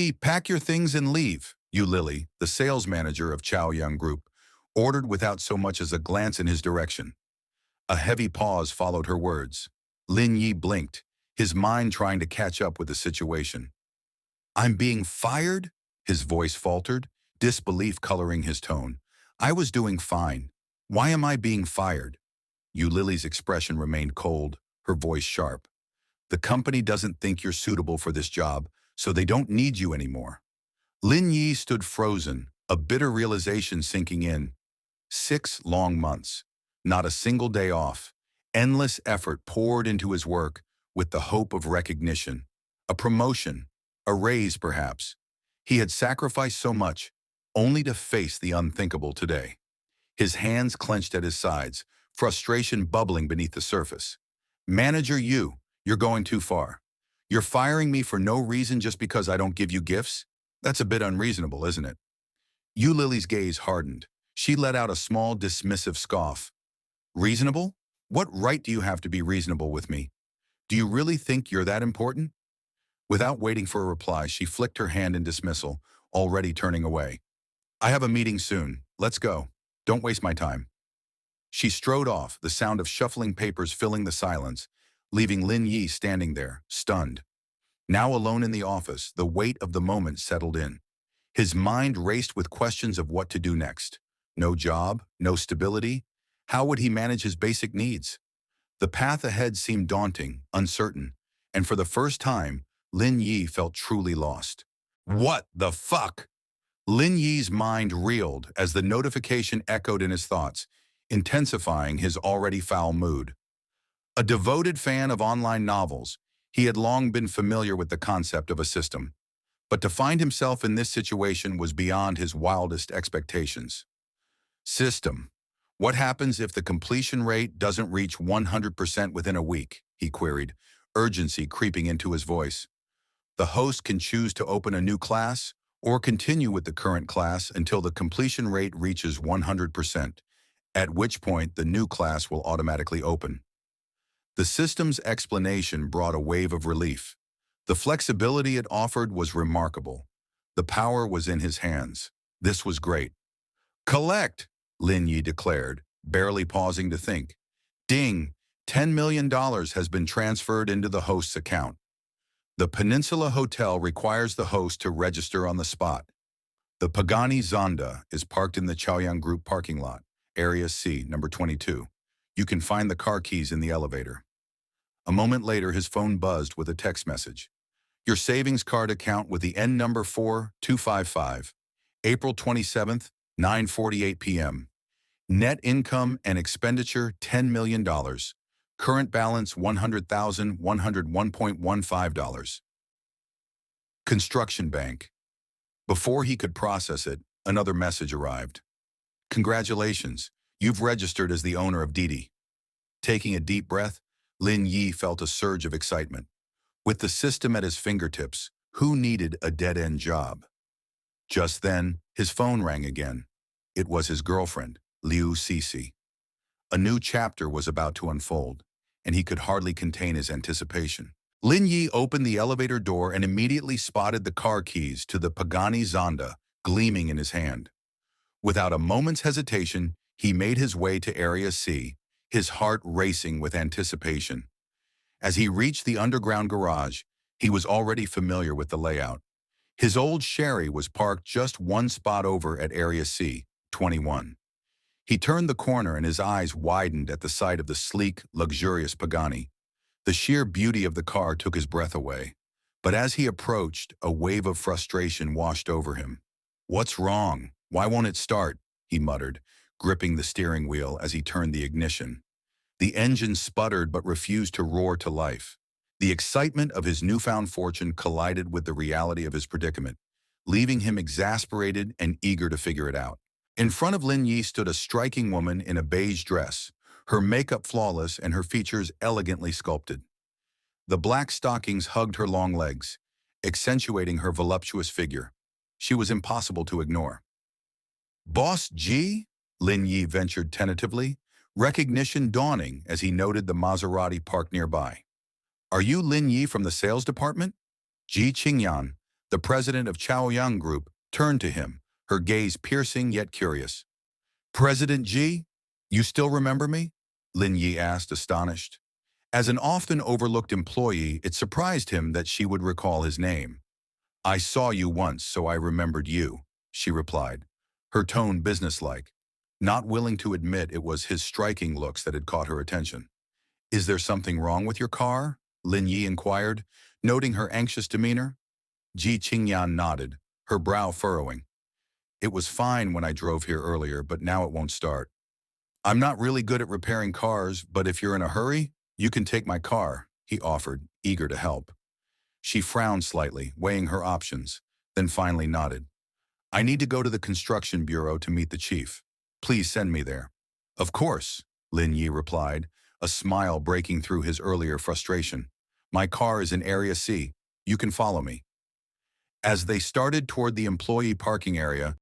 Yi, pack your things and leave, Yu Lily, the sales manager of Chaoyang Group, ordered without so much as a glance in his direction. A heavy pause followed her words. Lin Yi blinked, his mind trying to catch up with the situation. I'm being fired? His voice faltered, disbelief coloring his tone. I was doing fine. Why am I being fired? Yu Lily's expression remained cold, her voice sharp. The company doesn't think you're suitable for this job, so they don't need you anymore. Lin Yi stood frozen, a bitter realization sinking in. 6 long months, not a single day off, endless effort poured into his work with the hope of recognition, a promotion, a raise perhaps. He had sacrificed so much, only to face the unthinkable today. His hands clenched at his sides, frustration bubbling beneath the surface. Manager Yu, you're going too far. You're firing me for no reason just because I don't give you gifts? That's a bit unreasonable, isn't it? Yu Lily's gaze hardened. She let out a small, dismissive scoff. Reasonable? What right do you have to be reasonable with me? Do you really think you're that important? Without waiting for a reply, she flicked her hand in dismissal, already turning away. I have a meeting soon. Let's go. Don't waste my time. She strode off, the sound of shuffling papers filling the silence, leaving Lin Yi standing there, stunned. Now alone in the office, the weight of the moment settled in. His mind raced with questions of what to do next. No job, no stability. How would he manage his basic needs? The path ahead seemed daunting, uncertain, and for the first time, Lin Yi felt truly lost. What the fuck? Lin Yi's mind reeled as the notification echoed in his thoughts, intensifying his already foul mood. A devoted fan of online novels, he had long been familiar with the concept of a system. But to find himself in this situation was beyond his wildest expectations. System. What happens if the completion rate doesn't reach 100% within a week? He queried, urgency creeping into his voice. The host can choose to open a new class or continue with the current class until the completion rate reaches 100%, at which point the new class will automatically open. The system's explanation brought a wave of relief. The flexibility it offered was remarkable. The power was in his hands. This was great. Collect, Lin Yi declared, barely pausing to think. Ding, $10 million has been transferred into the host's account. The Peninsula Hotel requires the host to register on the spot. The Pagani Zonda is parked in the Chaoyang Group parking lot, Area C, number 22. You can find the car keys in the elevator. A moment later, his phone buzzed with a text message. Your savings card account with the N number 4255, April 27th, 9:48 p.m. Net income and expenditure $10 million. Current balance $100,101.15. Construction Bank. Before he could process it, another message arrived. Congratulations, you've registered as the owner of Didi. Taking a deep breath, Lin Yi felt a surge of excitement. With the system at his fingertips, who needed a dead-end job? Just then, his phone rang again. It was his girlfriend, Liu Cixi. A new chapter was about to unfold, and he could hardly contain his anticipation. Lin Yi opened the elevator door and immediately spotted the car keys to the Pagani Zonda gleaming in his hand. Without a moment's hesitation, he made his way to Area C, his heart racing with anticipation. As he reached the underground garage, he was already familiar with the layout. His old Sherry was parked just one spot over at Area C, 21. He turned the corner and his eyes widened at the sight of the sleek, luxurious Pagani. The sheer beauty of the car took his breath away. But as he approached, a wave of frustration washed over him. What's wrong? Why won't it start? He muttered, gripping the steering wheel as he turned the ignition. The engine sputtered but refused to roar to life. The excitement of his newfound fortune collided with the reality of his predicament, leaving him exasperated and eager to figure it out. In front of Lin Yi stood a striking woman in a beige dress, her makeup flawless and her features elegantly sculpted. The black stockings hugged her long legs, accentuating her voluptuous figure. She was impossible to ignore. Boss G? Lin Yi ventured tentatively, recognition dawning as he noted the Maserati parked nearby. Are you Lin Yi from the sales department? Ji Qingyan, The president of Chaoyang Group turned to him, her gaze piercing yet curious. President Ji, you still remember me? Lin Yi asked, astonished. As an often overlooked employee, it surprised him that she would recall his name. I saw you once, so I remembered you, she replied, her tone businesslike, not willing to admit it was his striking looks that had caught her attention. Is there something wrong with your car? Lin Yi inquired, noting her anxious demeanor. Ji Qingyan nodded, her brow furrowing. It was fine when I drove here earlier, but now it won't start. I'm not really good at repairing cars, but if you're in a hurry, you can take my car, he offered, eager to help. She frowned slightly, weighing her options, then finally nodded. I need to go to the construction bureau to meet the chief. Please send me there. Of course, Lin Yi replied, a smile breaking through his earlier frustration. My car is in Area C. You can follow me. As they started toward the employee parking area,